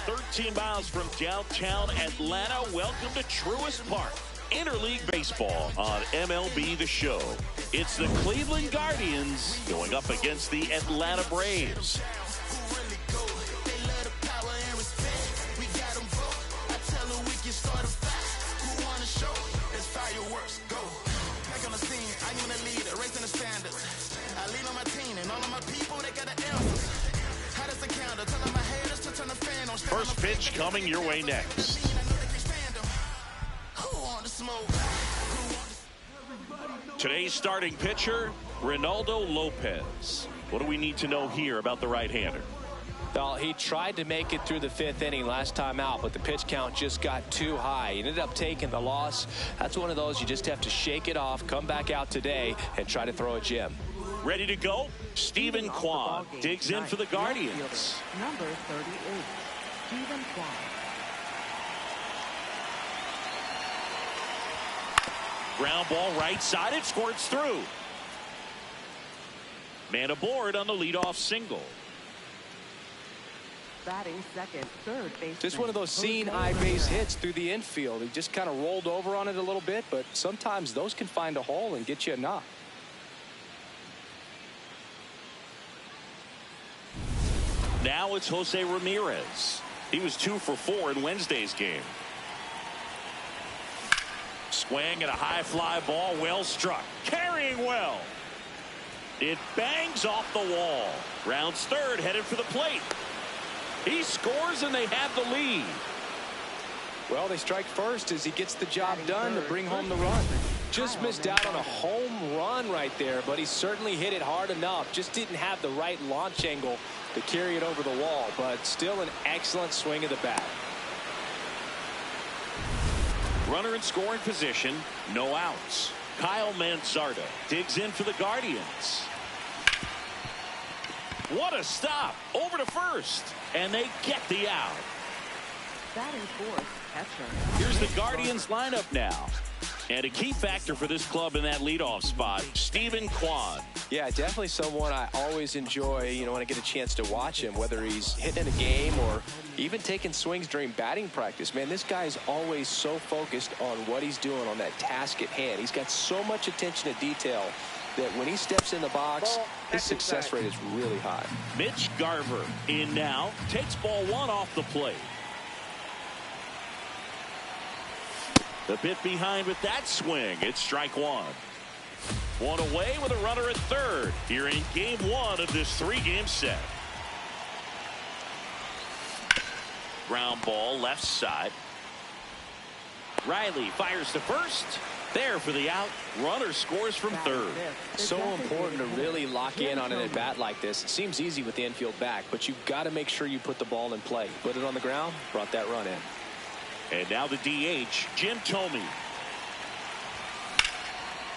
13 miles from downtown Atlanta. Welcome to Truist Park. Interleague Baseball on MLB The Show. It's the Cleveland Guardians going up against the Atlanta Braves. First pitch coming your way next. Today's starting pitcher, Ronaldo Lopez. What do we need to know here about the right-hander? Well, he tried to make it through the 5th inning last time out, but the pitch count just got too high. He ended up taking the loss. That's one of those you just have to shake it off, come back out today, and try to throw a gem. Ready to go? Stephen Kwan digs in for the Guardians. Number 38, Stephen Kwan. Ground ball right side. It squirts through. Man aboard on the leadoff single. Batting second, third baseman. Just one of those seeing eye base hits through the infield. He just kind of rolled over on it a little bit, but sometimes those can find a hole and get you a knock. Now it's Jose Ramirez. He was 2 for 4 in Wednesday's game. Swing and a high fly ball, well struck. Carrying well. It bangs off the wall. Rounds third, headed for the plate. He scores and they have the lead. Well, they strike first as he gets the job done to bring home the run. Just missed out on a home run right there, but he certainly hit it hard enough. Just didn't have the right launch angle to carry it over the wall, but still an excellent swing of the bat. Runner in scoring position, no outs. Kyle Manzardo digs in for the Guardians. What a stop! Over to first, and they get the out. Batting fourth, catcher. Here's the Guardians lineup now. And a key factor for this club in that leadoff spot, Stephen Kwan. Yeah, definitely someone I always enjoy, when I get a chance to watch him, whether he's hitting in a game or even taking swings during batting practice. Man, this guy is always so focused on what he's doing on that task at hand. He's got so much attention to detail that when he steps in the box, his success rate is really high. Mitch Garver in now, takes ball 1 off the plate. The bit behind with that swing. It's strike 1. One away with a runner at third here in game 1 of this 3-game set. Ground ball left side. Riley fires to first. There for the out. Runner scores from third. So important to really lock in on an at bat like this. It seems easy with the infield back, but you've got to make sure you put the ball in play. Put it on the ground, brought that run in. And now the DH, Jim Thome.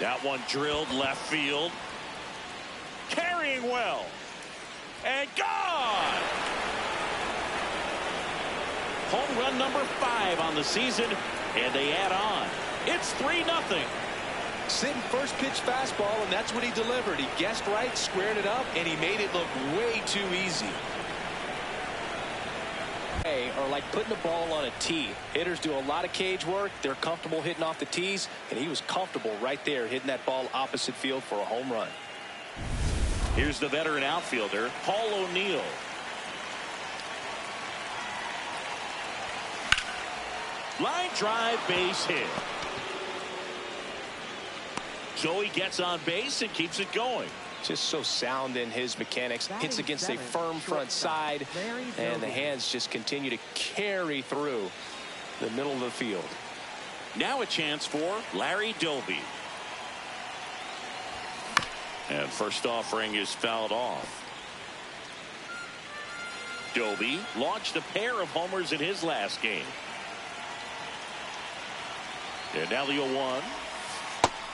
That one drilled left field. Carrying well. And gone! Home run number 5 on the season. And they add on. It's 3-0. Sitting first pitch fastball, and that's what he delivered. He guessed right, squared it up, and he made it look way too easy. Are like putting the ball on a tee. Hitters do a lot of cage work. They're comfortable hitting off the tees, and he was comfortable right there hitting that ball opposite field for a home run. Here's the veteran outfielder, Paul O'Neill. Line drive, base hit. So he gets on base and keeps it going. Just so sound in his mechanics. Hits against a firm front side, and the hands just continue to carry through the middle of the field. Now a chance for Larry Doby. And first offering is fouled off. Doby launched a pair of homers in his last game. And now the 0-1.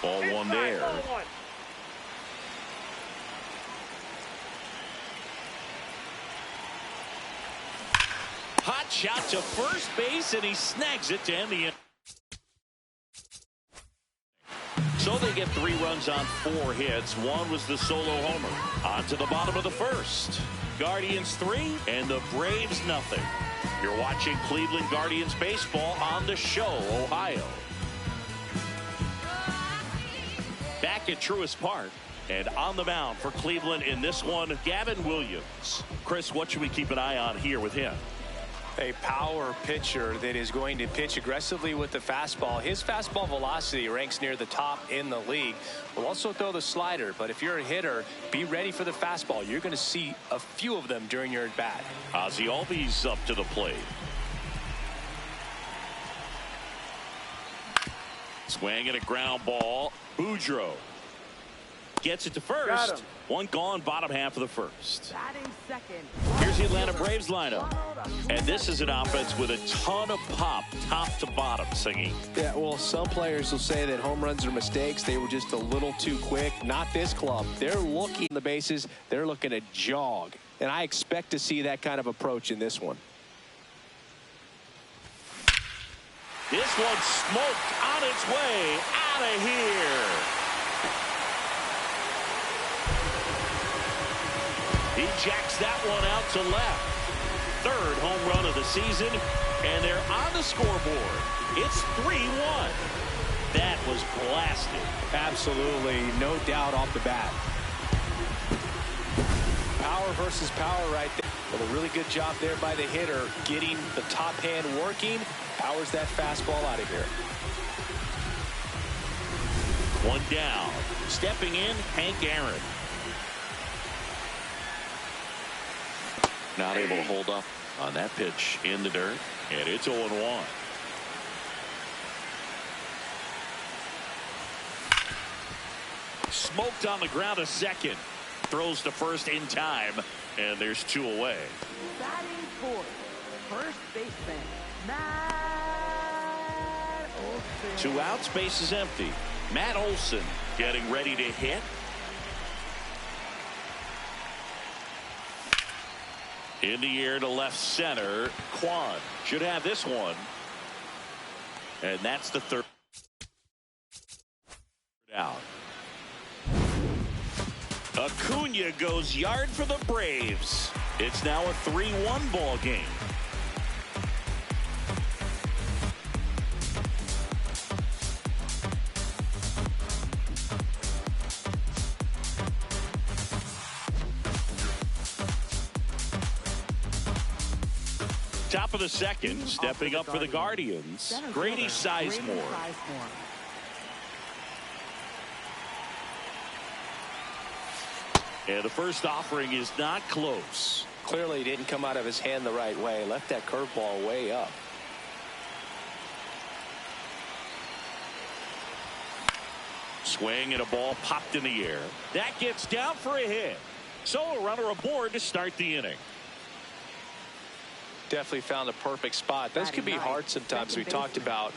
Ball 1 there. Hot shot to first base, and he snags it to end the inning. So they get 3 runs on 4 hits. One was the solo homer. On to the bottom of the first. Guardians 3 and the Braves nothing. You're watching Cleveland Guardians baseball on the Show, Ohio. Back at Truist Park. And on the mound for Cleveland in this one, Gavin Williams. Chris, what should we keep an eye on here with him? A power pitcher that is going to pitch aggressively with the fastball. His fastball velocity ranks near the top in the league. Will also throw the slider, but if you're a hitter, be ready for the fastball. You're going to see a few of them during your at-bat. Ozzie Albies up to the plate. Swing and a ground ball. Boudreaux gets it to first. One gone, bottom half of the first. Here's the Atlanta Braves lineup. And this is an offense with a ton of pop, top to bottom, singing. Yeah, well, some players will say that home runs are mistakes. They were just a little too quick. Not this club. They're looking the bases. They're looking to jog. And I expect to see that kind of approach in this one. This one smoked on its way out of here. He jacks that one out to left. 3rd home run of the season, and they're on the scoreboard. It's 3-1. That was blasted. Absolutely, no doubt off the bat. Power versus power right there. Well, a really good job there by the hitter, getting the top hand working. Powers that fastball out of here. One down. Stepping in, Hank Aaron. Not able to hold up on that pitch in the dirt, and it's 0-1. Smoked on the ground a second. Throws to first in time, and there's 2 away. Batting fourth, first baseman, Matt Olson. 2 outs, base is empty. Matt Olson getting ready to hit. In the air to left center. Kwan should have this one. And that's the 3rd out. Acuna goes yard for the Braves. It's now a 3-1 ball game. Top of the second, stepping up for the Guardians, Grady Sizemore. And the first offering is not close. Clearly didn't come out of his hand the right way. Left that curveball way up. Swing and a ball popped in the air. That gets down for a hit. So a runner aboard to start the inning. Definitely found a perfect spot. Those could be hard sometimes. We talked about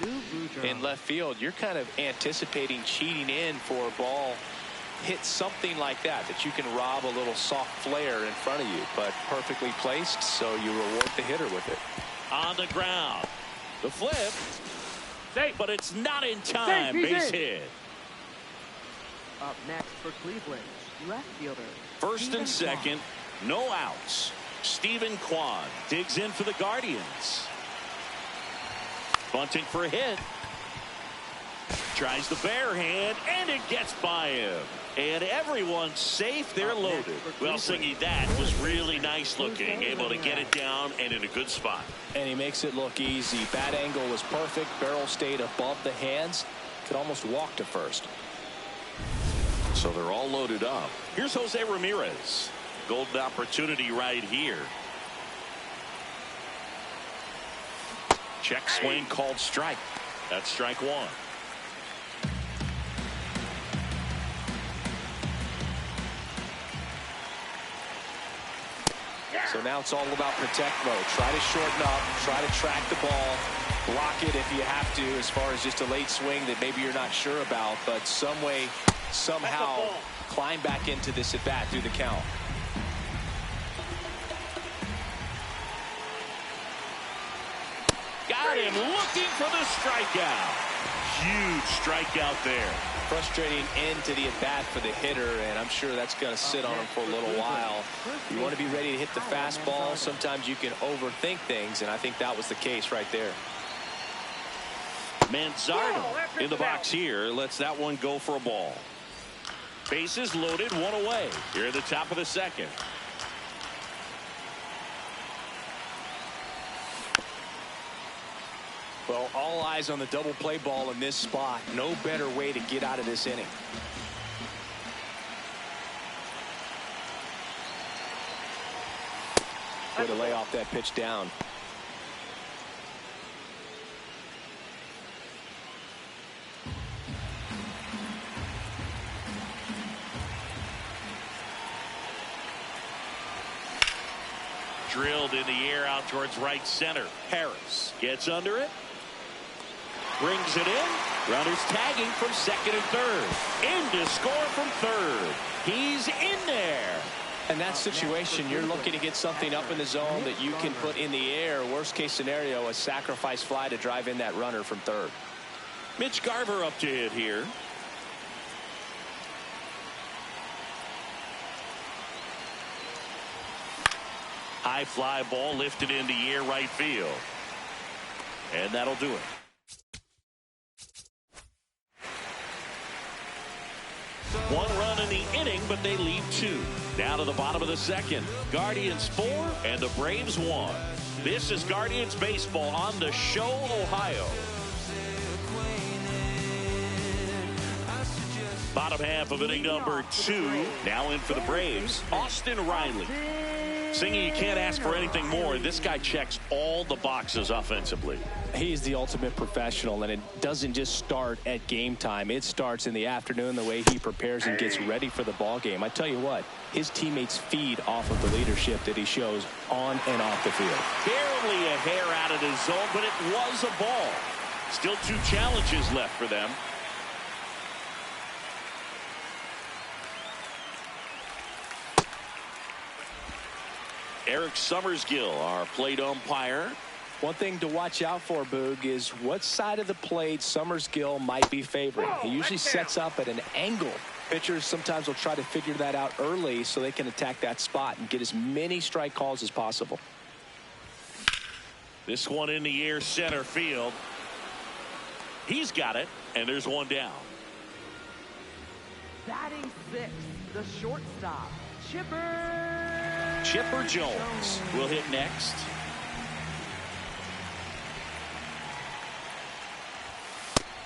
in left field. You're kind of anticipating cheating in for a ball hit something like that you can rob a little soft flare in front of you, but perfectly placed, so you reward the hitter with it. On the ground. The flip. But it's not in time. Base hit. Up next for Cleveland, left fielder. First and second, no outs. Stephen Kwan digs in for the Guardians. Bunting for a hit. Tries the bare hand, and it gets by him. And everyone's safe. They're loaded. Well, Singy, that was really nice looking. Able to get it down and in a good spot. And he makes it look easy. Bat angle was perfect. Barrel stayed above the hands. Could almost walk to first. So they're all loaded up. Here's Jose Ramirez. Golden opportunity right here. Check swing called strike. That's strike 1. So now it's all about protect mode. Try to shorten up, try to track the ball, block it if you have to, as far as just a late swing that maybe you're not sure about, but some way, somehow climb back into this at bat through the count. Got him looking for the strikeout. huge strikeout there. Frustrating end to the at-bat for the hitter, and I'm sure that's going to sit on him for a little while. You want to be ready to hit the fastball. Sometimes you can overthink things, and I think that was the case right there. Manzardo in the box here lets that one go for a ball. Bases loaded, one away here at the top of the second. Well, all eyes on the double play ball in this spot. No better way to get out of this inning. Way to lay off that pitch down. Drilled in the air out towards right center. Harris gets under it. Brings it in. Runners tagging from second and third. In to score from third. He's in there. In that situation, you're looking to get something up in the zone that you can put in the air. Worst case scenario, a sacrifice fly to drive in that runner from third. Mitch Garver up to hit here. High fly ball lifted in the air right field. And that'll do it. One run in the inning, but they leave two. Down to the bottom of the second. Guardians 4 and the Braves 1. This is Guardians Baseball on the Show, Ohio. Bottom half of inning number 2. Now in for the Braves, Austin Riley. Singing, you can't ask for anything more. This guy checks all the boxes offensively. He's the ultimate professional, and it doesn't just start at game time. It starts in the afternoon, the way he prepares and gets ready for the ball game. I tell you what, his teammates feed off of the leadership that he shows on and off the field. Barely a hair out of his zone, but it was a ball. Still 2 challenges left for them. Eric Summersgill, our plate umpire. One thing to watch out for, Boog, is what side of the plate Summersgill might be favoring. He usually sets up at an angle. Pitchers sometimes will try to figure that out early so they can attack that spot and get as many strike calls as possible. This one in the air center field. He's got it, and there's one down. Batting 6, the shortstop, Chipper Jones will hit next.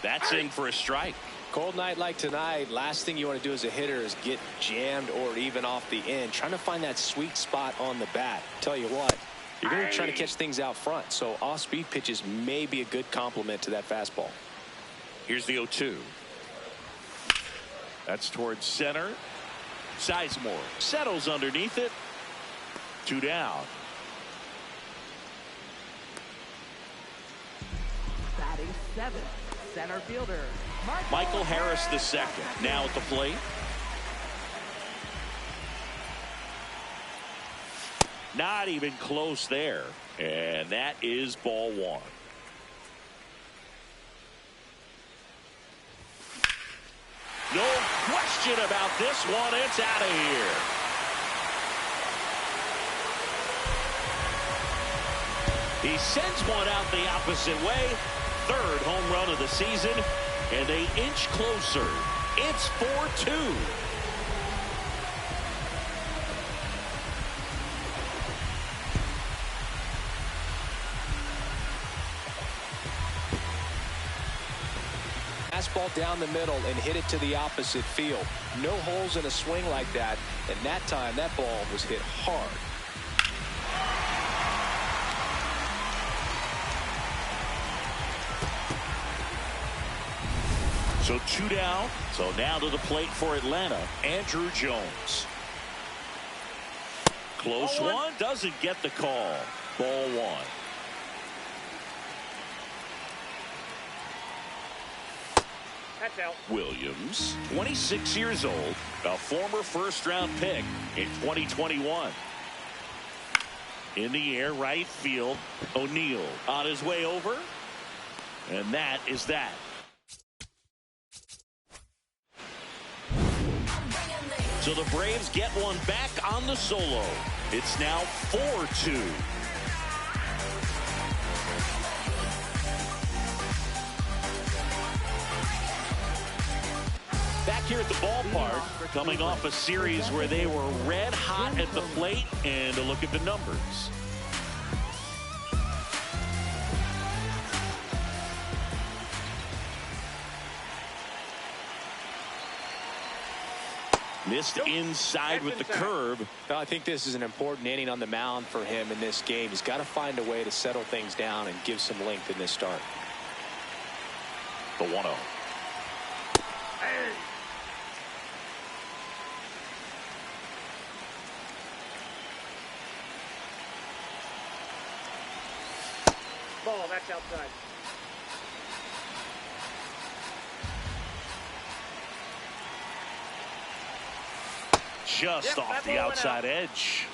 That's in for a strike. Cold night like tonight, last thing you want to do as a hitter is get jammed or even off the end. Trying to find that sweet spot on the bat. Tell you what, you're going to try to catch things out front, so off-speed pitches may be a good complement to that fastball. Here's the 0-2. That's towards center. Sizemore settles underneath it. 2 down. batting 7th, center fielder, Michael Harris the second, now at the plate. Not even close there, and that is ball 1. No question about this one. It's out of here. He sends one out the opposite way. 3rd home run of the season, and they inch closer. It's 4-2. Fastball down the middle and hit it to the opposite field. No holes in a swing like that, and that time that ball was hit hard. So 2 down. So now to the plate for Atlanta, Andrew Jones. Close one, doesn't get the call. Ball 1. Williams, 26 years old, a former first-round pick in 2021. In the air, right field, O'Neill on his way over, and that is that. So the Braves get one back on the solo. It's now 4-2. Back here at the ballpark, coming off a series where they were red hot at the plate, and a look at the numbers. Missed inside with the curve. I think this is an important inning on the mound for him in this game. He's got to find a way to settle things down and give some length in this start. The 1-0. Ball, that's outside. Just off the outside edge.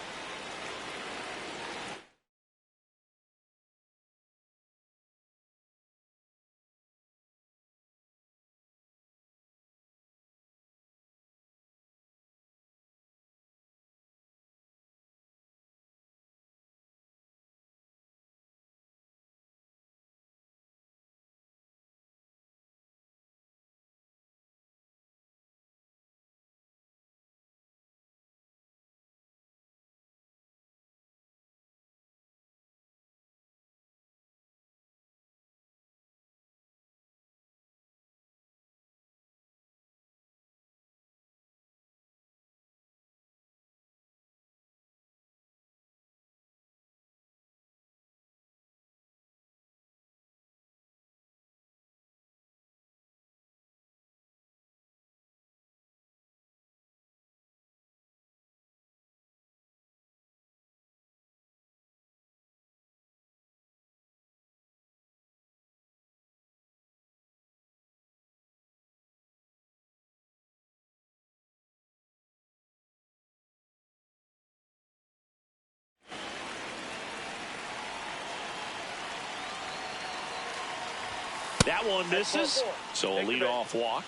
That one misses. So a leadoff walk.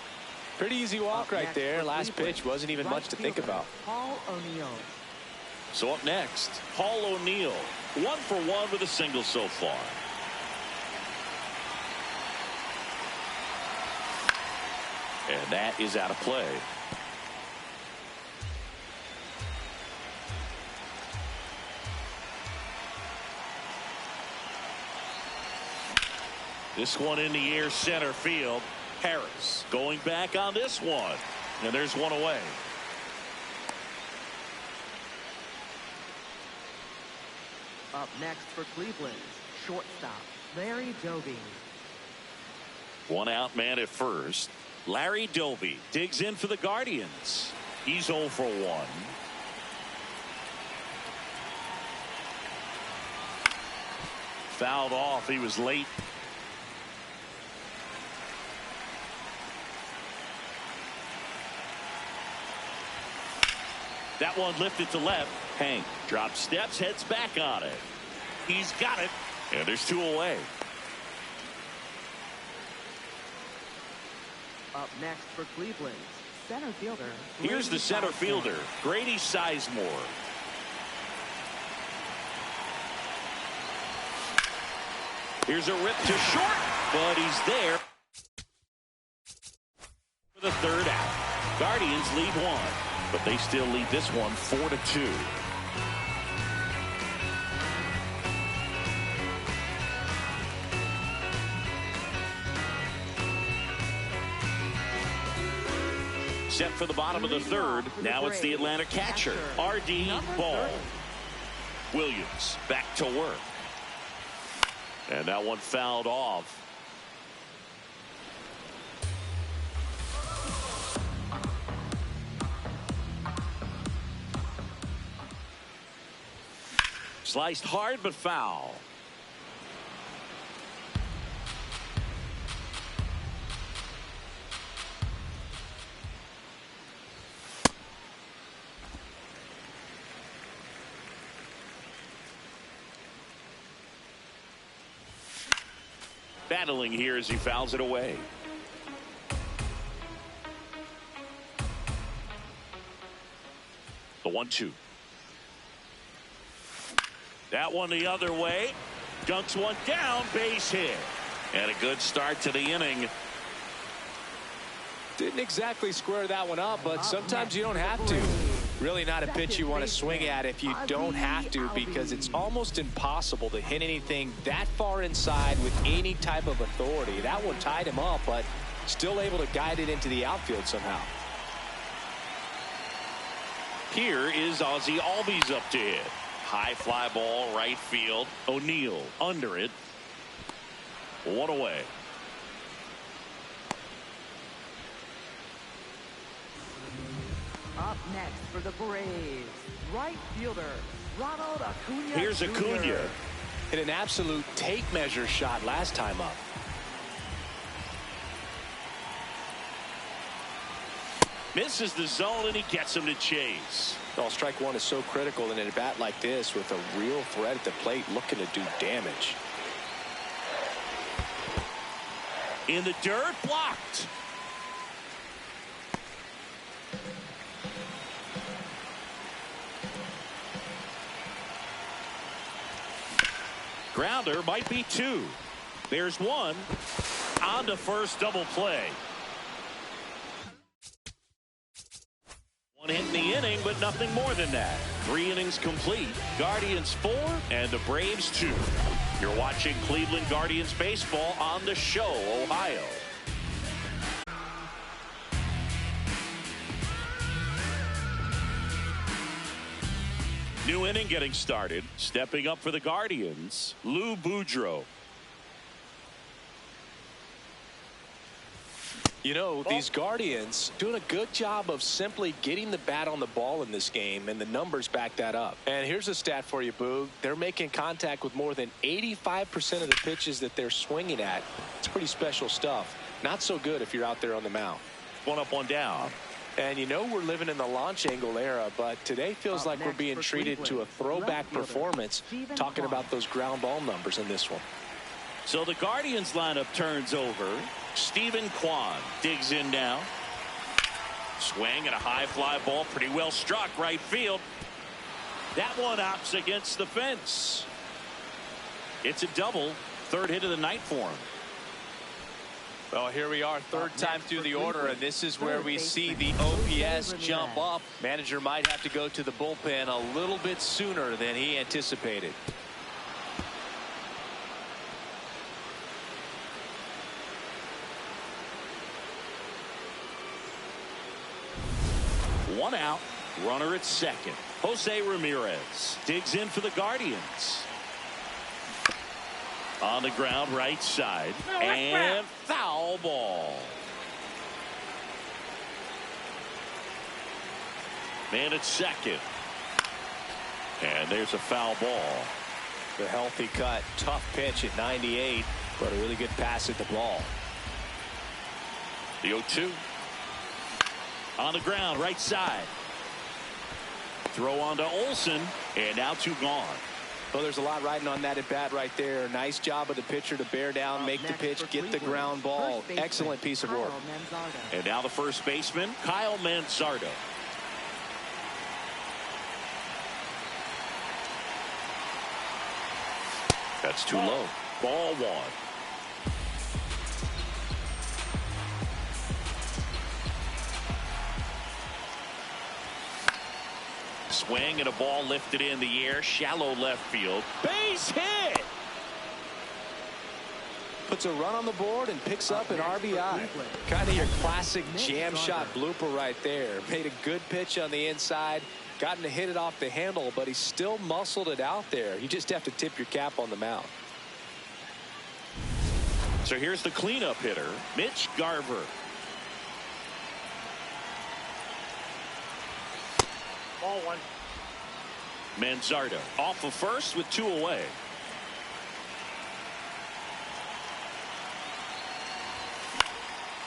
Pretty easy walk right there. Last pitch wasn't even much to think about. Paul O'Neill. So up next, Paul O'Neill. 1 for 1 with a single so far. And that is out of play. This one in the air, center field. Harris going back on this one. And there's one away. Up next for Cleveland, shortstop Larry Doby. One out man at first. Larry Doby digs in for the Guardians. He's 0 for 1. Fouled off. He was late. That one lifted to left. Hank drops steps, heads back on it. He's got it. And there's 2 away. Up next for Cleveland, center fielder. Here's the center fielder, Grady Sizemore. Here's a rip to short, but he's there for the 3rd out. Guardians lead 1, but they still lead this one 4-2. Set for the bottom of the 3rd. Now it's the Atlanta catcher, R.D. Ball. Williams back to work. And that one fouled off. Sliced hard but foul. Battling here as he fouls it away. The 1-2. That one the other way. Dunks one down, base hit. And a good start to the inning. Didn't exactly square that one up, but sometimes you don't have to. Really not a pitch you want to swing at if you don't have to, because it's almost impossible to hit anything that far inside with any type of authority. That one tied him up, but still able to guide it into the outfield somehow. Here is Ozzie Albies up to hit. High fly ball, right field. O'Neill under it. One away. Up next for the Braves, right fielder, Ronald Acuna. Here's Acuna. Hit an absolute tape measure shot last time up. Misses the zone, and he gets him to chase. Well, strike one is so critical in a bat like this with a real threat at the plate looking to do damage. In the dirt, blocked. Grounder might be two. There's one. On to first, double play. One hit in the inning, but nothing more than that. 3 innings complete. Guardians 4 and the Braves 2. You're watching Cleveland Guardians baseball on The Show, Ohio. New inning getting started. Stepping up for the Guardians, Lou Boudreau. You know, these Guardians doing a good job of simply getting the bat on the ball in this game, and the numbers back that up. And here's a stat for you, Boog. They're making contact with more than 85% of the pitches that they're swinging at. It's pretty special stuff. Not so good if you're out there on the mound. One up, one down. And you know we're living in the launch angle era, but today feels like we're being treated to a throwback performance, talking about those ground ball numbers in this one. So the Guardians lineup turns over. Stephen Kwan digs in now. Swing and a high fly ball, pretty well struck right field. That one opts against the fence. It's a double. Third hit of the night for him. Well, here we are, third time through the order, and this is where we see the OPS jump up. Manager might have to go to the bullpen a little bit sooner than he anticipated. One out, runner at second. Jose Ramirez digs in for the Guardians. On the ground, right side, and foul ball. Man at second. And there's a foul ball. The healthy cut, tough pitch at 98, but a really good pass at the ball. The 0-2. On the ground, right side. Throw on to Olsen, and now 2 gone. Well, there's a lot riding on that at bat right there. Nice job of the pitcher to bear down, make the pitch, get the ground ball. Excellent piece of work. And now the first baseman, Kyle Manzardo. That's too low. Ball 1. Swing and a ball lifted in the air, shallow left field. Base hit! Puts a run on the board and picks up an RBI. Kind of your classic jam shot blooper right there. Made a good pitch on the inside, gotten to hit it off the handle, but he still muscled it out there. You just have to tip your cap on the mound. So here's the cleanup hitter, Mitch Garver. Ball 1. Manzardo off of first with 2 away.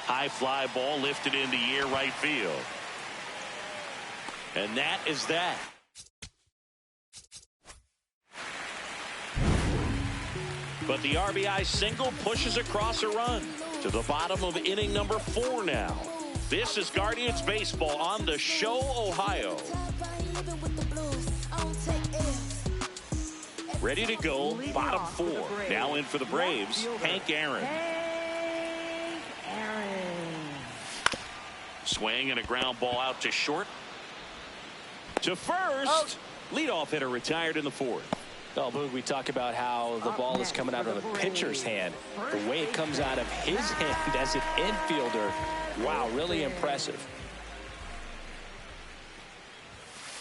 High fly ball lifted in the air, right field. And that is that. But the RBI single pushes across a run to the bottom of inning number 4 now. This is Guardians baseball on The Show, Ohio. Ready to go, bottom four. Now in for the Braves, Hank Aaron. Swing and a ground ball out to short. To first. Leadoff hitter retired in the fourth. Well, Boog, we talk about how the ball is coming out of the pitcher's hand. The way it comes out of his hand as an infielder, wow, really impressive.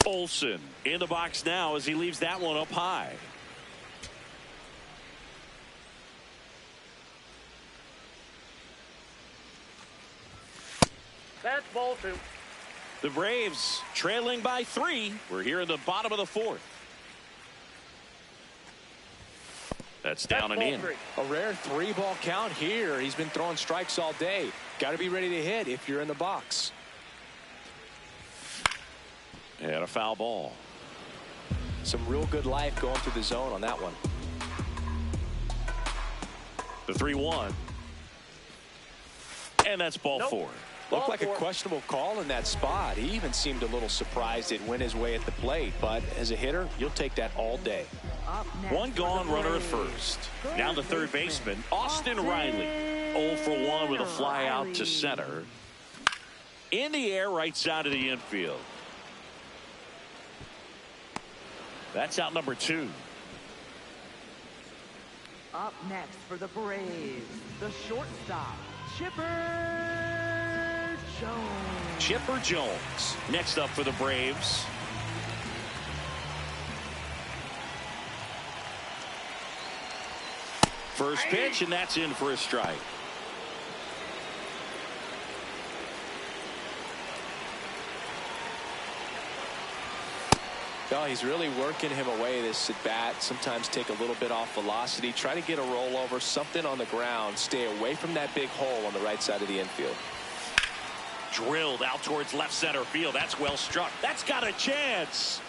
Olsen in the box now as he leaves that one up high. That's ball two. The Braves trailing by 3. We're here in the bottom of the fourth. That's down and in. A rare 3-ball count here. He's been throwing strikes all day. Got to be ready to hit if you're in the box. And a foul ball. Some real good life going through the zone on that one. The 3-1. And that's ball 4. Looked like a questionable call in that spot. He even seemed a little surprised it went his way at the plate. But as a hitter, you'll take that all day. One gone, runner at first. Now the third baseman, Austin Riley. 0 for 1 with a fly out to center. In the air, right side of the infield. That's out number 2. Up next for the Braves, the shortstop, Chipper Jones. Chipper Jones next up for the Braves. First pitch, and that's in for a strike. Oh, he's really working him away this at bat. Sometimes take a little bit off velocity. Try to get a rollover, something on the ground. Stay away from that big hole on the right side of the infield. Drilled out towards left center field. That's well struck. That's got a chance.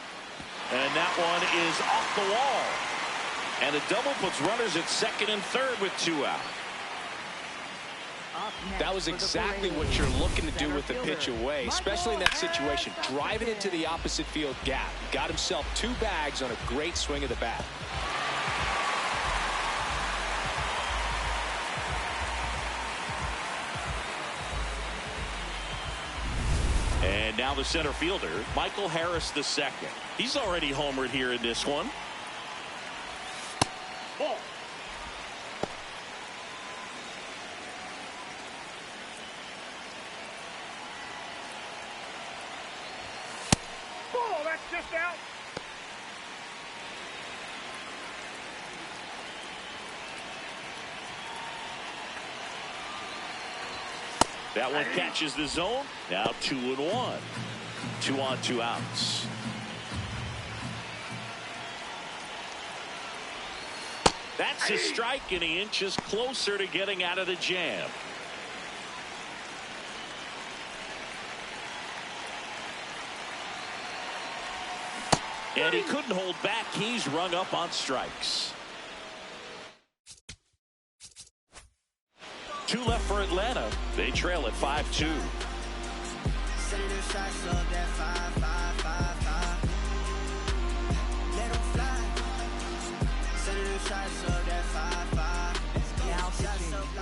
And that one is off the wall. And a double puts runners at second and third with 2 out. That was exactly what you're looking to do with the pitch away, especially in that situation. Drive it into the opposite field gap. Got himself 2 bags on a great swing of the bat. And now the center fielder, Michael Harris II. He's already homered here in this one. Ball. That's just out. That one catches the zone. Now 2-1. 2 on, 2 outs. That's a strike, and he inches closer to getting out of the jam. And he couldn't hold back. He's rung up on strikes. 2 left for Atlanta. They trail at 5-2.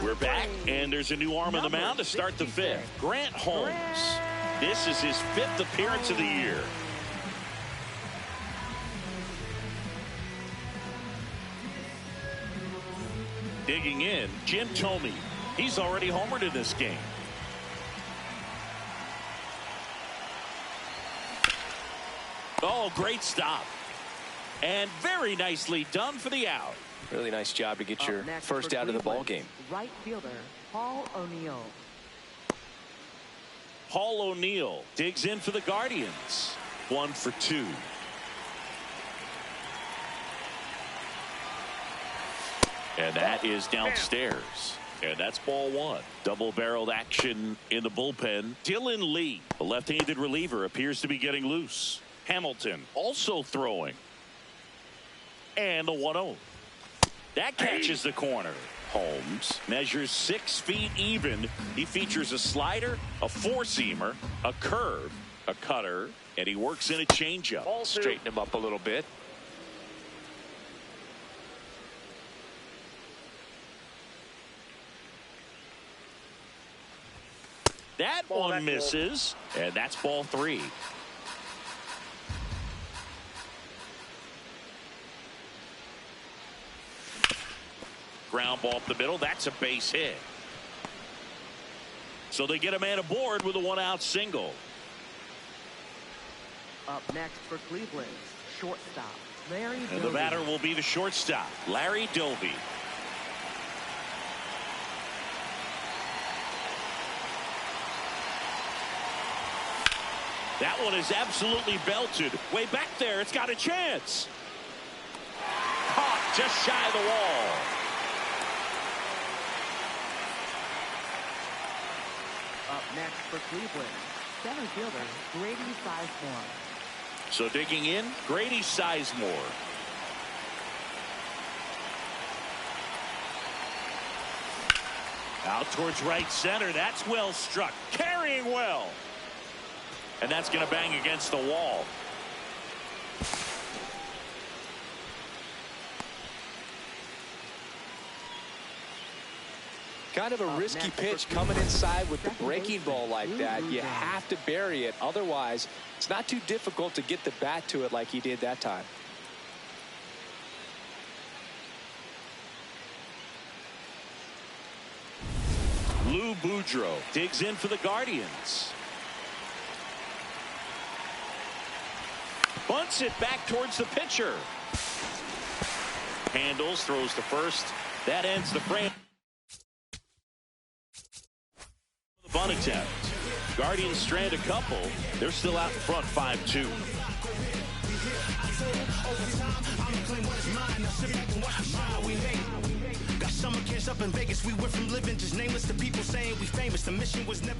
We're back, and there's a new arm on the mound to start the 5th. Grant Holmes. This is his 5th appearance of the year. Digging in, Jim Thome. He's already homered in this game. Oh, great stop. And very nicely done for the out. Really nice job to get your first out of the ball game. Right fielder, Paul O'Neill. Paul O'Neill digs in for the Guardians. 1 for 2. And that is downstairs. And that's ball 1. Double-barreled action in the bullpen. Dylan Lee, a left-handed reliever, appears to be getting loose. Hamilton also throwing. And the 1-0. That catches the corner. Holmes measures 6 feet even. He features a slider, a 4-seamer, a curve, A cutter, and he works in a changeup. Straighten him up a little bit. That one misses, and that's ball 3. Ground ball up the middle. That's a base hit. So they get a man aboard with a 1-out single. Up next for Cleveland, shortstop, Larry And the batter will be the shortstop, Larry Dovey. That one is absolutely belted. Way back there, it's got a chance. Caught just shy of the wall. Up next for Cleveland, center fielder Grady Sizemore. So digging in, Grady Sizemore. Out towards right center. That's well struck. Carrying well. And that's going to bang against the wall. Kind of a risky pitch coming inside with the breaking ball like that. You have to bury it. Otherwise, it's not too difficult to get the bat to it like he did that time. Lou Boudreau digs in for the Guardians. Bunts it back towards the pitcher. Handles, throws to first. That ends the frame. The bunt attempt. Guardians strand a couple. They're still out in front 5-2.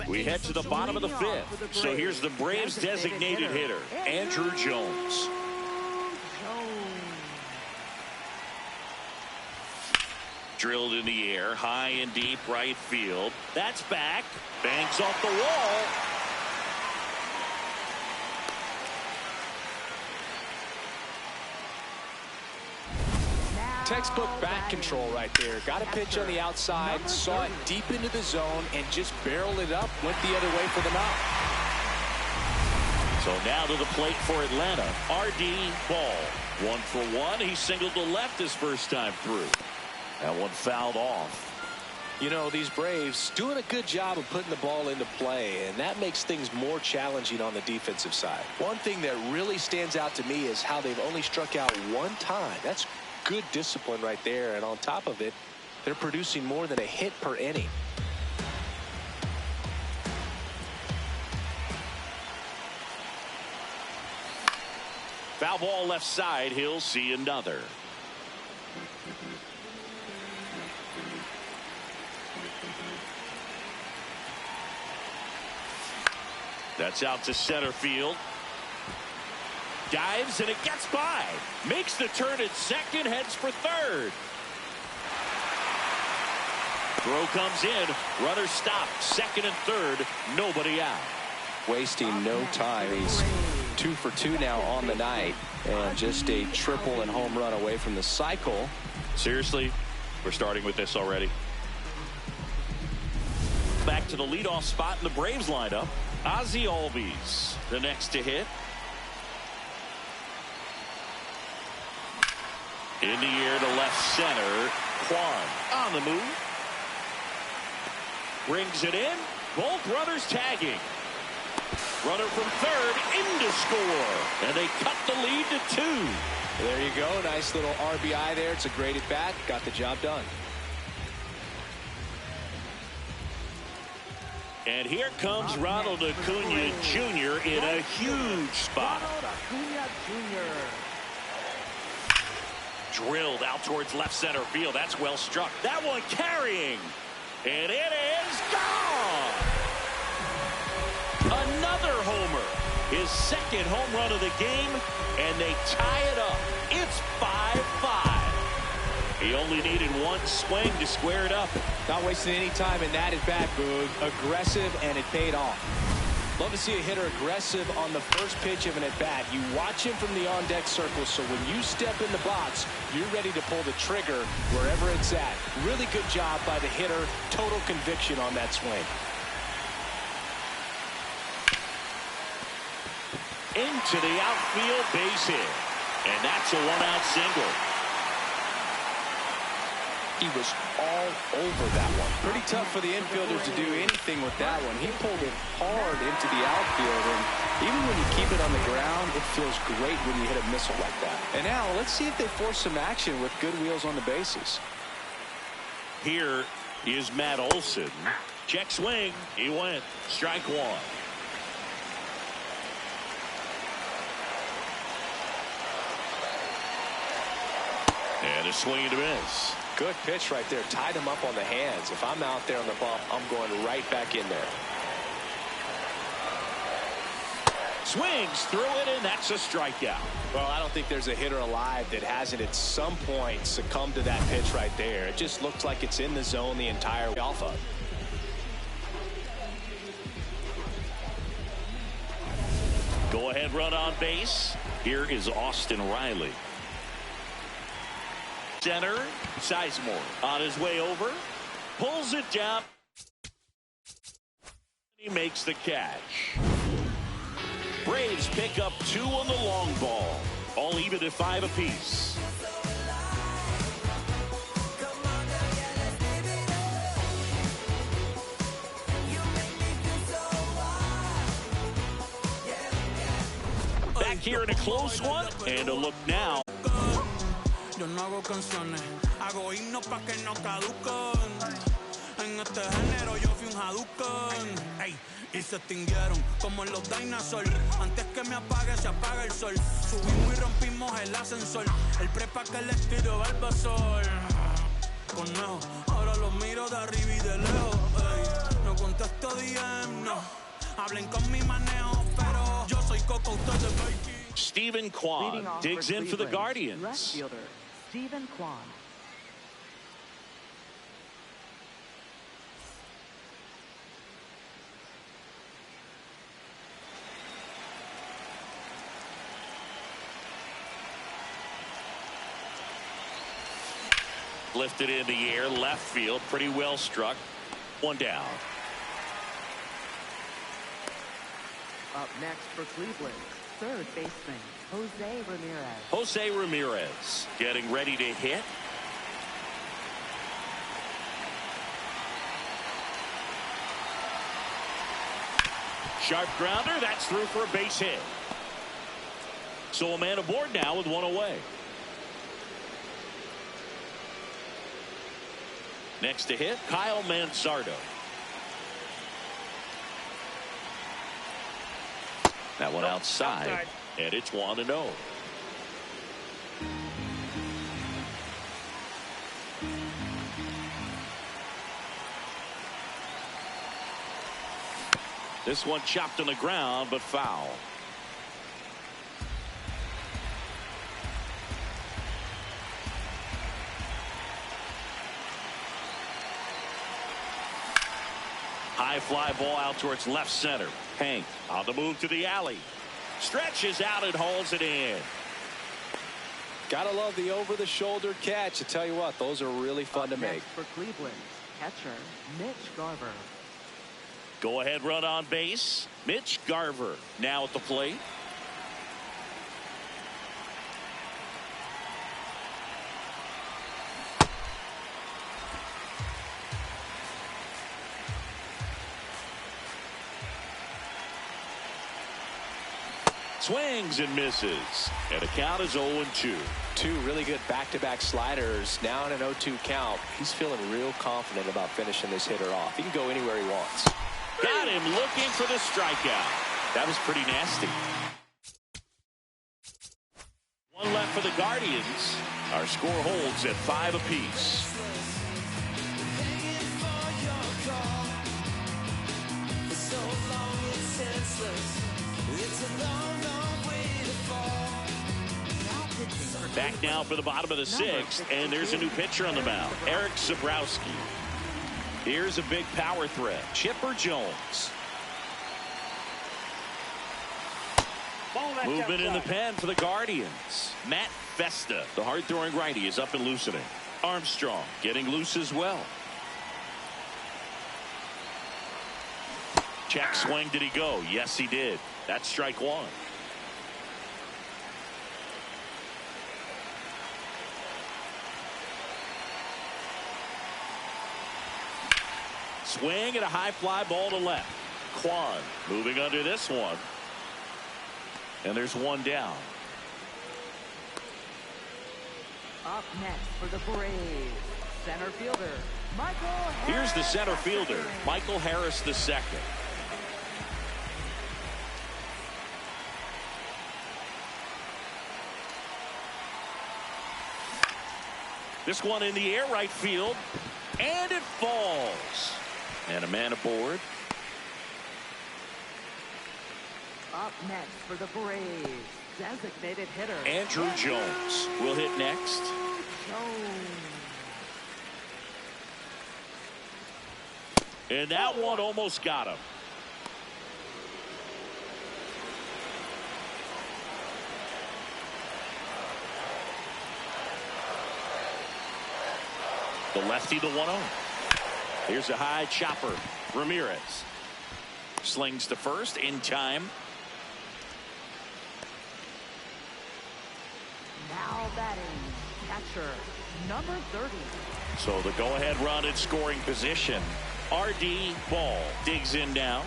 We head to the bottom of the 5th. So here's the Braves designated hitter, Andrew Jones. Drilled in the air, high and deep right field. That's back. Bangs off the wall. Textbook bat control right there. Got a pitch on the outside, saw it deep into the zone, and just barreled it up, went the other way for the knock. So now to the plate for Atlanta, R.D. Ball. 1 for 1. He singled to left his first time through. That one fouled off. You know, these Braves doing a good job of putting the ball into play, and that makes things more challenging on the defensive side. One thing that really stands out to me is how they've only struck out 1 time. That's good discipline right there, and on top of it, they're producing more than a hit per inning. Foul ball left side. He'll see another. That's out to center field. Dives and it gets by. Makes the turn at second, heads for third. Throw comes in. Runner stopped. Second and third. Nobody out. Wasting no time. He's 2 for 2 now on the night, and just a triple and home run away from the cycle. Seriously, we're starting with this already. Back to the leadoff spot in the Braves lineup. Ozzie Albies, the next to hit. In the air to left center. Kwan on the move. Brings it in. Both runners tagging. Runner from third in to score. And they cut the lead to 2. There you go. Nice little RBI there. It's a great at bat. Got the job done. And here comes Ronald Acuna Jr. in a huge spot. Ronald Acuna Jr. Drilled out towards left center field. That's well struck. That one carrying. And it is gone. Another homer. His second home run of the game. And they tie it up. It's 5-5. He only needed 1 swing to square it up. Not wasting any time in that at bat, Boog. Aggressive, and it paid off. Love to see a hitter aggressive on the first pitch of an at-bat. You watch him from the on-deck circle, so when you step in the box, you're ready to pull the trigger wherever it's at. Really good job by the hitter. Total conviction on that swing. Into the outfield, base hit. And that's a one-out single. He was all over that one. Pretty tough for the infielders to do anything with that one. He pulled it hard into the outfield, and even when you keep it on the ground, it feels great when you hit a missile like that. And now, let's see if they force some action with good wheels on the bases. Here is Matt Olson. Check swing. He went. Strike one. And a swing and a miss. Good pitch right there. Tied him up on the hands. If I'm out there on the bump, I'm going right back in there. Swings through it, and that's a strikeout. Well, I don't think there's a hitter alive that hasn't at some point succumbed to that pitch right there. It just looks like it's in the zone the entire way off of. Go ahead, run on base. Here is Austin Riley. Center, Sizemore on his way over, pulls it down. He makes the catch. Braves pick up 2 on the long ball, all even at 5 apiece. Back here in a close one, and a look now. Yo no hago canciones, hago himnos pa' que no caduquen. En este género yo fui un Hadouken. Ey, y se extinguieron como en los dinosaurs. Antes que me apague, se apaga el sol. Subimos y rompimos el ascensor. El prepa que les tiro Barbasol. Conejo, ahora los miro de arriba y de lejos. Ey, no contesto DM, no. Hablen con mi manejo, pero yo soy Coco, ustedes Mikey. Stephen Kwan digs in for the Guardians. Left fielder, Stephen Kwan. Lifted in the air, left field, pretty well struck. One down. Up next for Cleveland, third baseman, Jose Ramirez. Jose Ramirez getting ready to hit. Sharp grounder, that's through for a base hit. So a man aboard now with one away. Next to hit, Kyle Mansardo. That one outside, and it's 1-0. This one chopped on the ground, but foul. High fly ball out towards left center. Hank on the move to the alley. Stretches out and hauls it in. Gotta love the over-the-shoulder catch. I tell you what, those are really fun to make. For Cleveland, catcher, Mitch Garver. Go ahead, run on base. Mitch Garver now at the plate. Swings and misses. And the count is 0-2. Two really good back-to-back sliders. Now in an 0-2 count. He's feeling real confident about finishing this hitter off. He can go anywhere he wants. Got him looking for the strikeout. That was pretty nasty. One left for the Guardians. Our score holds at 5 apiece. Back now for the bottom of the 6th, and there's a new pitcher on the mound, Eric Zabrowski. Here's a big power threat, Chipper Jones. Movement in the pen for the Guardians. Matt Festa, the hard-throwing righty, is up and loosening. Armstrong getting loose as well. Check swing. Did he go? Yes, he did. That's strike one. Swing and a high fly ball to left. Kwan moving under this one. And there's one down. Up next for the Braves, center fielder, Michael Harris. Here's the center fielder, Michael Harris II. This one in the air, right field, and it falls. And a man aboard. Up next for the Braves, designated hitter Andrew Jones will hit next. And that one almost got him. The lefty, the 1-0. Here's a high chopper. Ramirez slings to first in time. Now batting, catcher, number 30. So the go-ahead run in scoring position. R.D. Ball digs in now.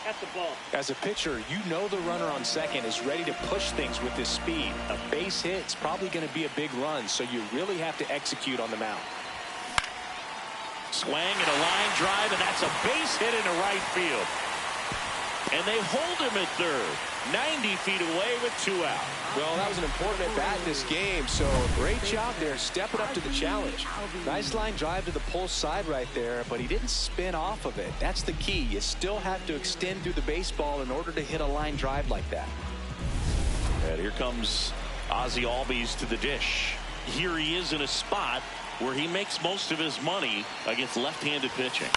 That's the ball. As a pitcher, you know the runner on second is ready to push things with his speed. A base hit's probably going to be a big run, so you really have to execute on the mound. Swing and a line drive, and that's a base hit into right field. And they hold him at third, 90 feet away with 2 out. Well, that was an important at-bat in this game, so great job there stepping up to the challenge. Nice line drive to the pull side right there, but he didn't spin off of it. That's the key. You still have to extend through the baseball in order to hit a line drive like that. And here comes Ozzie Albies to the dish. Here he is in a spot where he makes most of his money against left-handed pitching.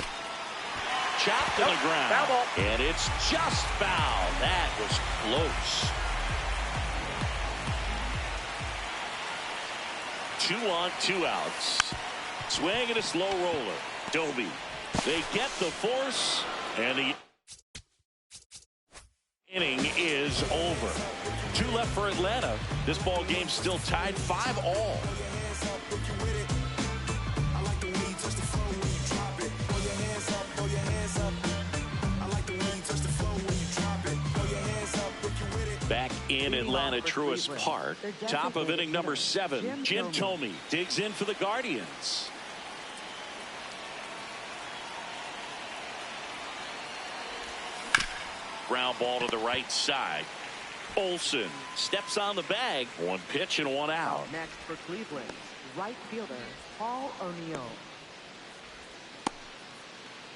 Chopped to the ground. Foul ball. And it's just foul. That was close. 2 on, 2 outs. Swing and a slow roller. Doby. They get the force, and the inning is over. 2 left for Atlanta. This ball game still tied 5-all. Back in Atlanta, Truist Park, top of inning number 7, Jim Thome digs in for the Guardians. Ground ball to the right side. Olsen steps on the bag. 1 pitch and 1 out. Next for Cleveland, right fielder Paul O'Neill.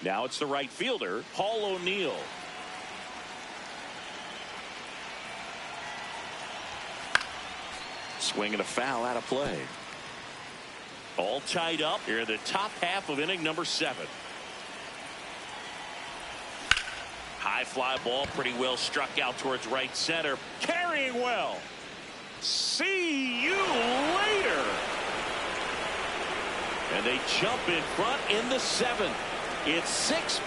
Now it's the right fielder, Paul O'Neill. Swing and a foul out of play. All tied up here in the top half of inning number 7. High fly ball, pretty well struck out towards right center. Carrying well. See you later. And they jump in front in the 7th. It's 6-5.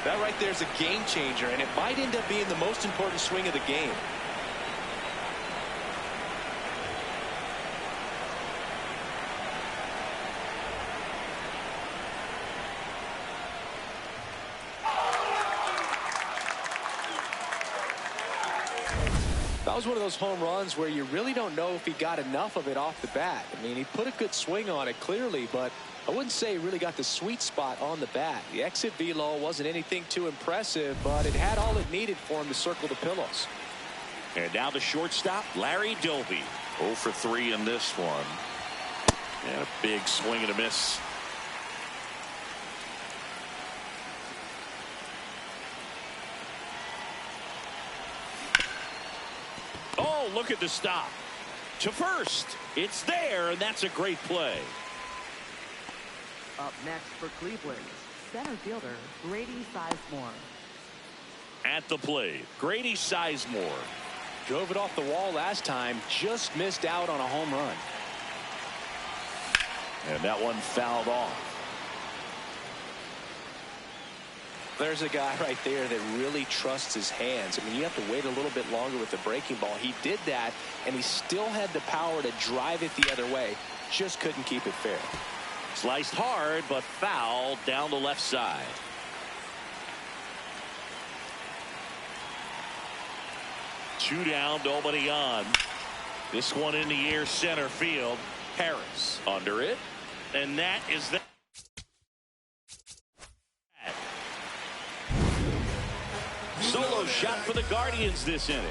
That right there is a game changer, and it might end up being the most important swing of the game. That was one of those home runs where you really don't know if he got enough of it off the bat. I mean, he put a good swing on it clearly, but I wouldn't say he really got the sweet spot on the bat. The exit velo wasn't anything too impressive, but it had all it needed for him to circle the pillows. And now the shortstop, Larry Doby. 0 for 3 in this one. And a big swing and a miss. Oh, look at the stop. To first. It's there, and that's a great play. Up next for Cleveland, center fielder Grady Sizemore. At the plate, Grady Sizemore. Drove it off the wall last time, just missed out on a home run. And that one fouled off. There's a guy right there that really trusts his hands. I mean, you have to wait a little bit longer with the breaking ball. He did that, and he still had the power to drive it the other way. Just couldn't keep it fair. Sliced hard, but fouled down the left side. Two down, nobody on. This one in the air, center field. Harris under it, and that is that. Solo shot for the Guardians this inning.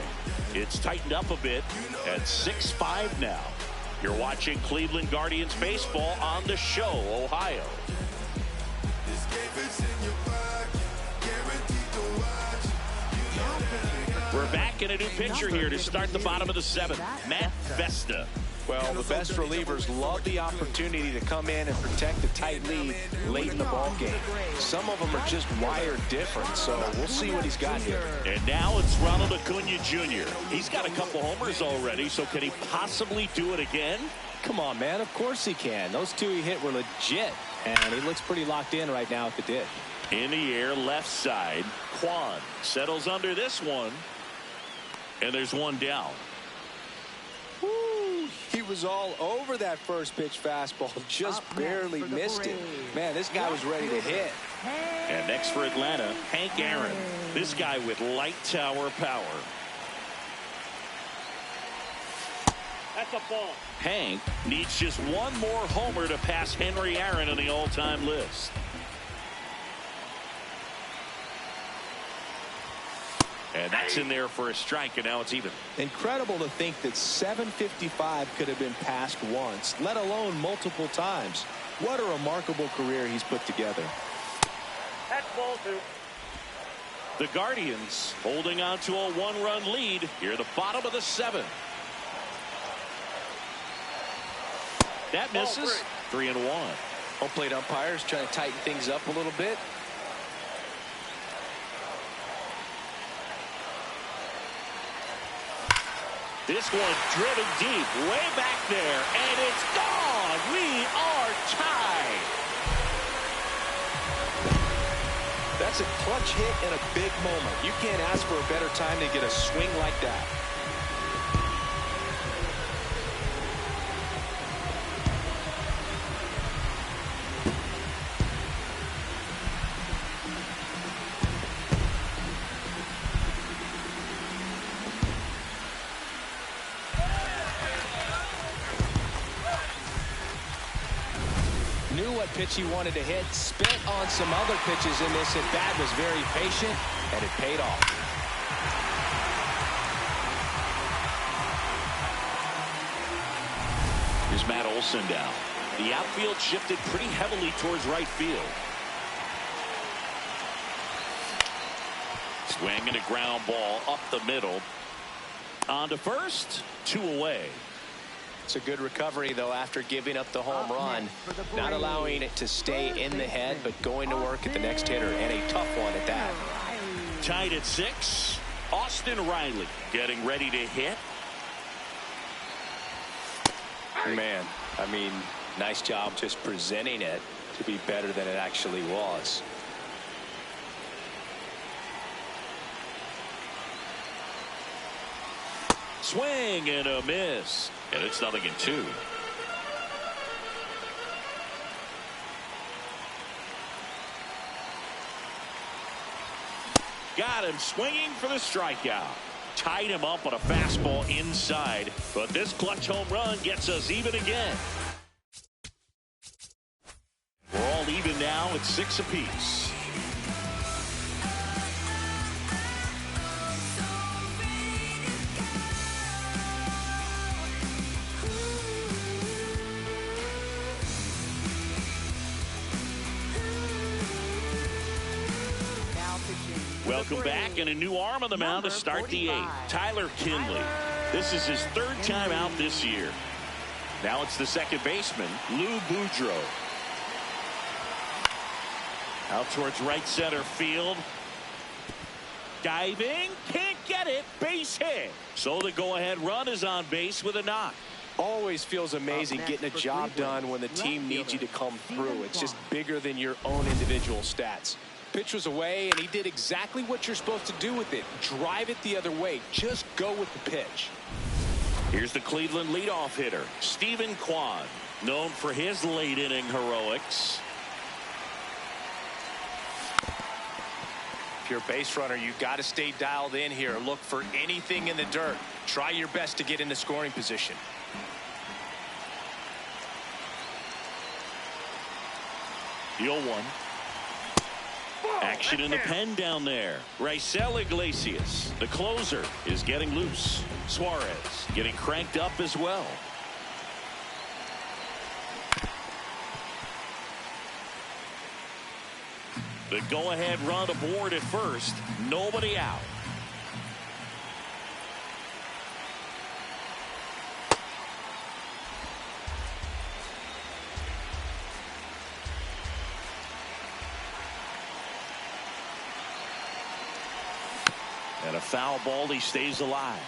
It's tightened up a bit at 6-5 now. You're watching Cleveland Guardians baseball on The Show, Ohio. We're back in a new pitcher here to start the bottom of the seventh. Matt Vesta. Well, the best relievers love the opportunity to come in and protect the tight lead late in the ball game. Some of them are just wired different, so we'll see what he's got here. And now it's Ronald Acuna Jr. He's got a couple homers already, so can he possibly do it again? Come on, man. Of course he can. Those two he hit were legit, and he looks pretty locked in right now at the dish. In the air, left side. Kwan settles under this one, and there's one down. He was all over that first pitch fastball, just barely missed it. Man, this guy was ready to hit. And next for Atlanta, Hank Aaron. This guy with light tower power. That's a ball. Hank needs just one more homer to pass Henry Aaron on the all-time list. And that's in there for a strike, and now it's even. Incredible to think that 755 could have been passed once, let alone multiple times. What a remarkable career he's put together. That's ball two. The Guardians holding on to a one-run lead here at the bottom of the seventh. That misses. 3-1. Home plate umpires trying to tighten things up a little bit. This one driven deep, way back there, and it's gone. We are tied. That's a clutch hit in a big moment. You can't ask for a better time to get a swing like that. Knew what pitch he wanted to hit, spent on some other pitches in this at bat, was very patient, and it paid off. Here's Matt Olson down. The outfield shifted pretty heavily towards right field. Swing and a ground ball up the middle. On to first, 2 away. It's a good recovery, though, after giving up the home run. Not allowing it to stay in the head, but going to work at the next hitter, and a tough one at that. Tied at 6. Austin Riley getting ready to hit. Man, I mean, nice job just presenting it to be better than it actually was. Swing and a miss. And it's 0-2. Got him swinging for the strikeout. Tied him up on a fastball inside. But this clutch home run gets us even again. We're all even now at 6 apiece. Welcome back, and a new arm on the mound to start the 8th. Tyler Kinley. This is his 3rd time out this year. Now it's the second baseman, Lou Boudreau. Out towards right center field. Diving, can't get it, base hit. So the go-ahead run is on base with a knock. Always feels amazing getting a job done when the team needs you to come through. It's just bigger than your own individual stats. Pitch was away, and he did exactly what you're supposed to do with it. Drive it the other way. Just go with the pitch. Here's the Cleveland leadoff hitter, Stephen Kwan, known for his late-inning heroics. If you're a base runner, you've got to stay dialed in here. Look for anything in the dirt. Try your best to get into scoring position. The 0-1. Action in the pen down there. Raisel Iglesias, the closer, is getting loose. Suarez getting cranked up as well. The go-ahead run aboard at first. Nobody out. And a foul ball, he stays alive.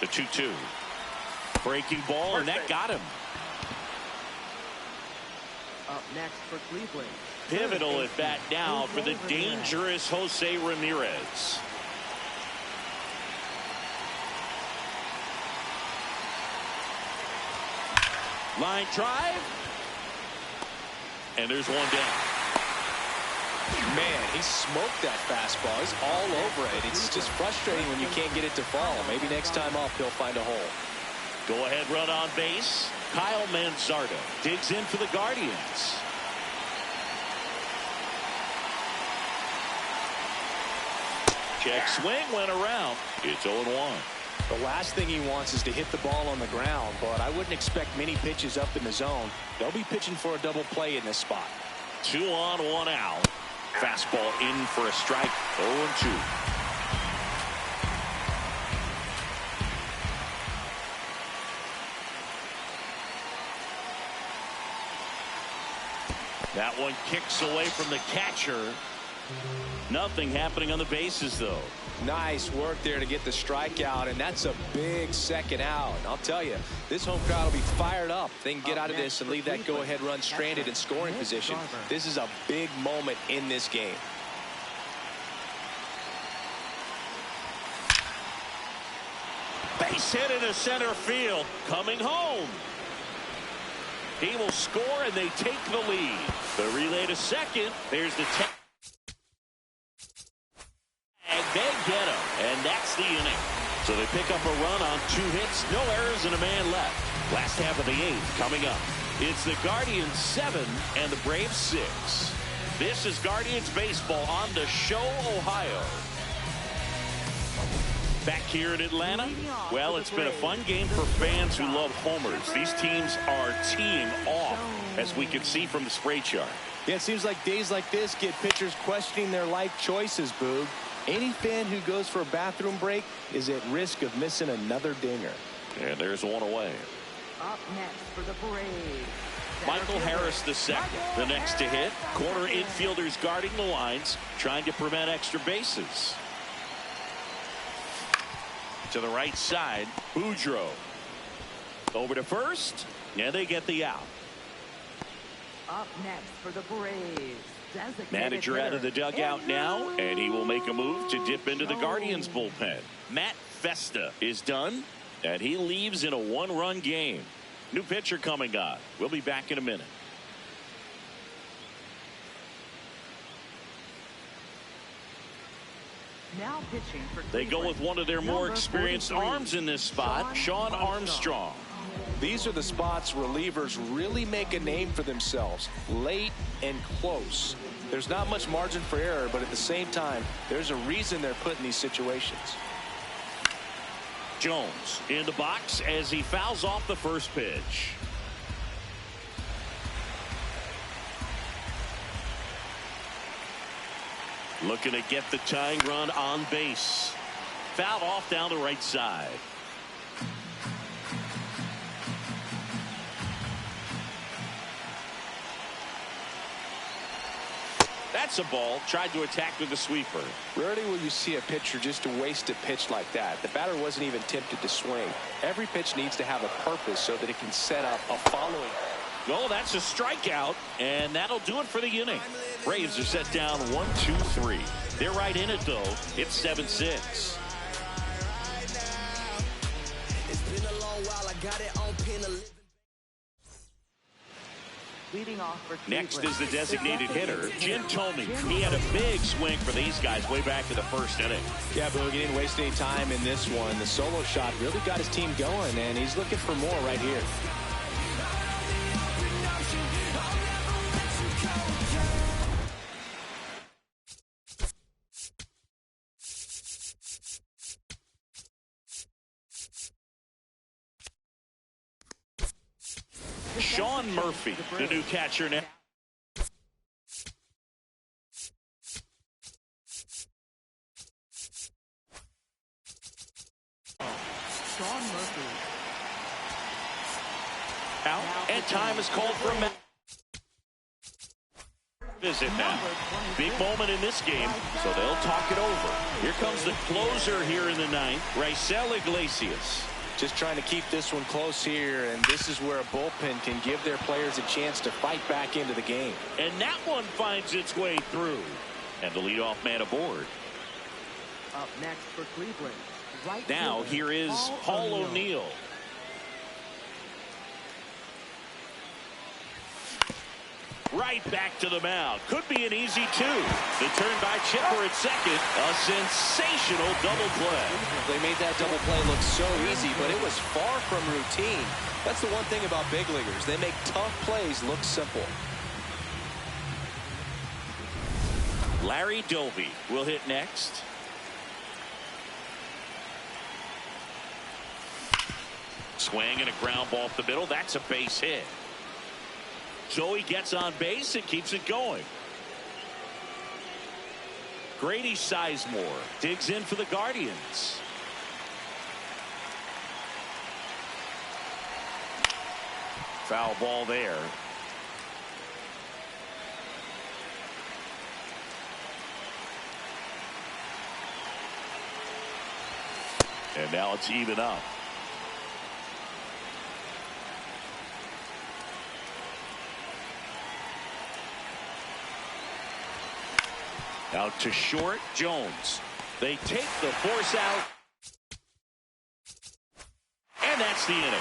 The 2-2. Breaking ball, and that got him. Up next for Cleveland. Pivotal at bat now for the dangerous Jose Ramirez. Line drive. And there's one down. Man, he smoked that fastball. He's all over it. It's just frustrating when you can't get it to fall. Maybe next time up he'll find a hole. Go ahead run on base. Kyle Manzardo digs in for the Guardians. Check swing went around. It's 0-1. The last thing he wants is to hit the ball on the ground, but I wouldn't expect many pitches up in the zone. They'll be pitching for a double play in this spot. 2 on, 1 out. Fastball in for a strike. 0-2. That one kicks away from the catcher. Nothing happening on the bases, though. Nice work there to get the strikeout, and that's a big second out. I'll tell you, this home crowd will be fired up. They can get out of this and leave that go-ahead run stranded in scoring position. This is a big moment in this game. Base hit into center field. Coming home. He will score, and they take the lead. The relay to second. There's the tag. They get him, and that's the inning. So they pick up a run on 2 hits, no errors, and a man left. Last half of the 8th coming up. It's the Guardians 7 and the Braves 6. This is Guardians baseball on the show, Ohio. Back here in Atlanta, well, it's been a fun game for fans who love homers. These teams are teeing off, as we can see from the spray chart. Yeah, it seems like days like this get pitchers questioning their life choices, Boog. Any fan who goes for a bathroom break is at risk of missing another dinger. And there's one away. Up next for the Braves. Michael Harris the second, the next to hit. Corner infielders guarding the lines, trying to prevent extra bases. To the right side, Boudreaux. Over to first, and they get the out. Up next for the Braves. Manager out of the dugout now, and he will make a move to dip into the Guardians bullpen. Matt Festa is done, and he leaves in a 1-run game. New pitcher coming on. We'll be back in a minute. Now pitching for They go with one of their more experienced arms in this spot, Sean Armstrong. These are the spots relievers really make a name for themselves, late and close. There's not much margin for error, but at the same time, there's a reason they're put in these situations. Jones in the box as he fouls off the first pitch. Looking to get the tying run on base. Fouled off down the right side. That's a ball. Tried to attack with the sweeper. Rarely will you see a pitcher just waste a pitch like that. The batter wasn't even tempted to swing. Every pitch needs to have a purpose so that it can set up a following. Oh, that's a strikeout, and that'll do it for the inning. Braves are set down 1-2-3. They're right in it, though. It's 7-6. Leading off for Next Cleveland, is the designated hitter, Jim Thome. Jim He had a Thome. big swing for these guys way back in the first inning. Yeah, Boog, he didn't waste any time in this one. The solo shot really got his team going, and he's looking for more right here. Sean Murphy, the new catcher now. Sean Murphy. Out, and time is called for a match. Visit now. Big moment in this game, so they'll talk it over. Here comes the closer here in the ninth, Raisel Iglesias. Just trying to keep this one close here, and this is where a bullpen can give their players a chance to fight back into the game. And that one finds its way through. And the leadoff man aboard. Up next for Cleveland. Right Now fielder, here is Paul O'Neill. Right back to the mound. Could be an easy two. The turn by Chipper at second. A sensational double play. They made that double play look so easy, but it was far from routine. That's the one thing about big leaguers. They make tough plays look simple. Larry Doby will hit next. Swing and a ground ball up the middle. That's a base hit. Joey gets on base and keeps it going. Grady Sizemore digs in for the Guardians. Foul ball there. And now it's even up. Out to short, Jones. They take the force out. And that's the inning.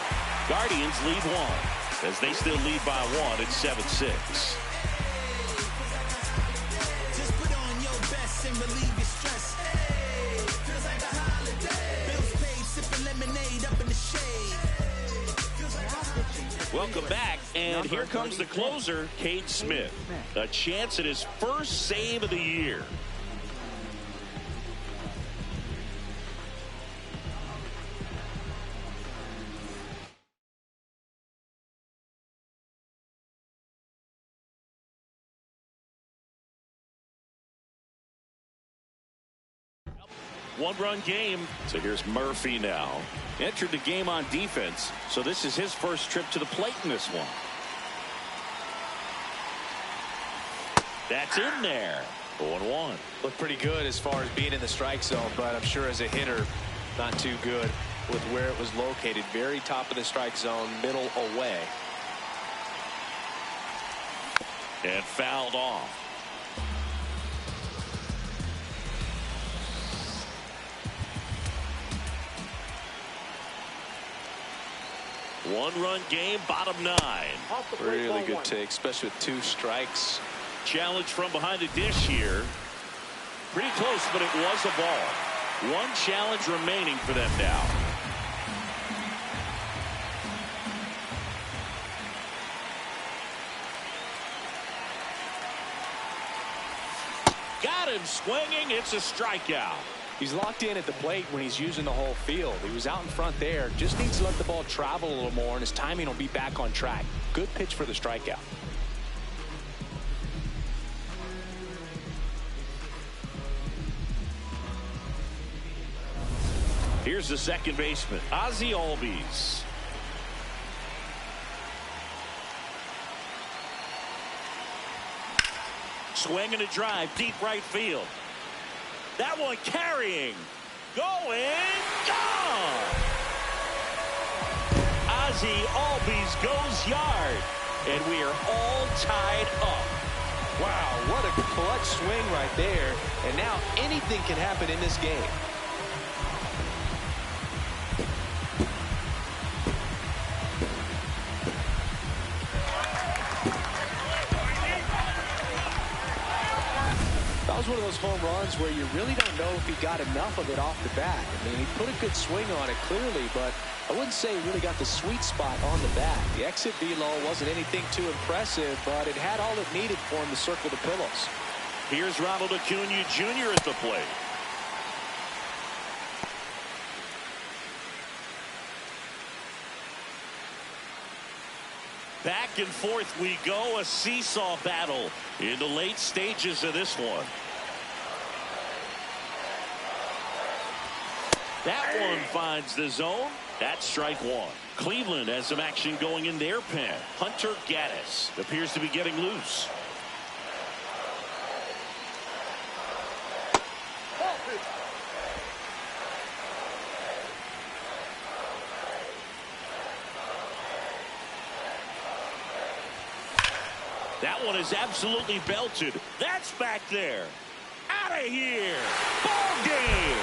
Guardians lead one. As they still lead by one at 7-6. Just put on your best and relieve your stress. Hey, feels like a holiday. Bills paid, sipping lemonade up in the shade. Welcome back, and here comes the closer, Cade Smith. A chance at his first save of the year. One-run game. So here's Murphy now. Entered the game on defense, so this is his first trip to the plate in this one. That's in there. 0-1. Looked pretty good as far as being in the strike zone, but I'm sure as a hitter, not too good with where it was located. Very top of the strike zone, middle away. And fouled off. One-run game, bottom 9. Really good take, especially with 2 strikes. Challenge from behind the dish here. Pretty close, but it was a ball. One challenge remaining for them now. Got him swinging. It's a strikeout. He's locked in at the plate when he's using the whole field. He was out in front there. Just needs to let the ball travel a little more, and his timing will be back on track. Good pitch for the strikeout. Here's the second baseman, Ozzie Albies. swing and a drive deep right field. That one carrying. Going. Gone. Ozzie Albies goes yard. And we are all tied up. Wow, what a clutch swing right there. And now anything can happen in this game. That was one of those home runs where you really don't know if he got enough of it off the bat. I mean, he put a good swing on it clearly, but I wouldn't say he really got the sweet spot on the bat. The exit velo wasn't anything too impressive, but it had all it needed for him to circle the pillows. Here's Ronald Acuna Jr. at the plate. Back and forth we go, a seesaw battle in the late stages of this one. That one finds the zone. That's strike one. Cleveland has some action going in their pen. Hunter Gaddis appears to be getting loose. That one is absolutely belted. That's back there. Out of here. Ball game.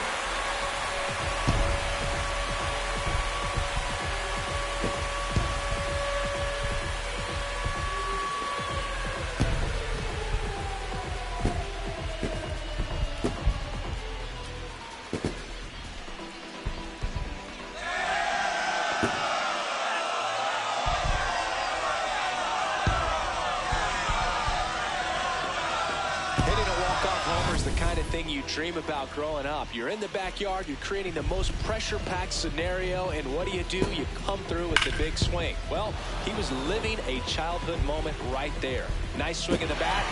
Thing you dream about growing up. You're in the backyard, you're creating the most pressure-packed scenario, and what do? You come through with the big swing. Well, he was living a childhood moment right there. Nice swing in the bat,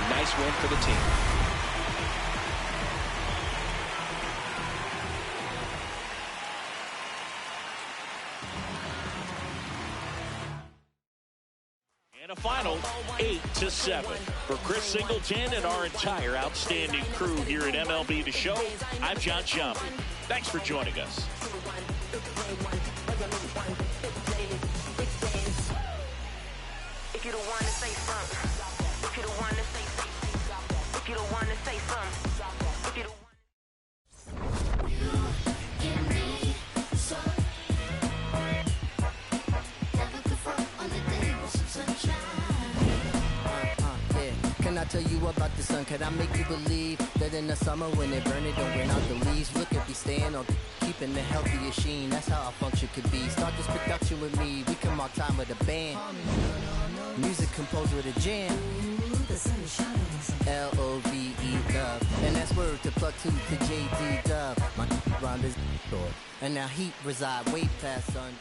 nice win for the team. And a final 8-7 for Chris Singleton and our entire outstanding crew here at MLB The Show. I'm John Sciambi. Thanks for joining us. If you don't want to say something, if you don't want to say something, if you don't want to say something, if you don't want Can I tell you about the sun? Can I make you believe that in the summer when they burn it, don't burn out the leaves? Look at me staying on keeping the healthiest sheen. That's how our function could be. Start this production with me. We come all time with a band. Music composed with a jam. L-O-V-E, love. And that's word to plug to J.D. Dub. My rhyme is short. And now heat reside way past sun.